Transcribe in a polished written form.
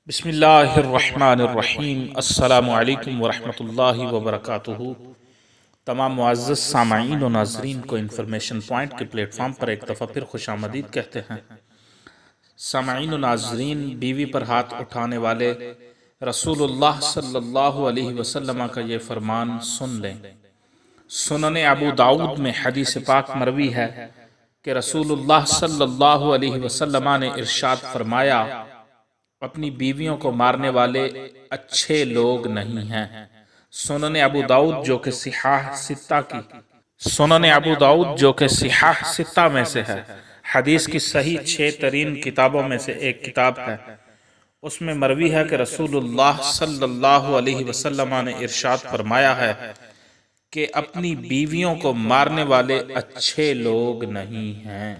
بسم اللہ الرحمن الرحیم۔ السلام علیکم ورحمۃ اللہ وبرکاتہ۔ تمام معزز سامعین و ناظرین کو انفارمیشن پوائنٹ کے پلیٹ فارم پر ایک دفعہ پھر خوش آمدید کہتے ہیں۔ سامعین و ناظرین، بیوی پر ہاتھ اٹھانے والے رسول اللہ صلی اللہ علیہ وسلم کا یہ فرمان سن لیں۔ سنن ابو داؤد میں حدیث پاک مروی ہے کہ رسول اللہ صلی اللہ علیہ وسلم نے ارشاد فرمایا، اپنی بیویوں کو مارنے والے اچھے لوگ نہیں ہیں۔ سنن ابو داؤد جو کہ صحاح ستہ میں سے ہے، حدیث کی صحیح 6 ترین کتابوں میں سے ایک کتاب ہے۔ اس میں مروی ہے کہ رسول اللہ صلی اللہ علیہ وسلم نے ارشاد فرمایا ہے کہ اپنی بیویوں کو مارنے والے اچھے لوگ نہیں ہیں۔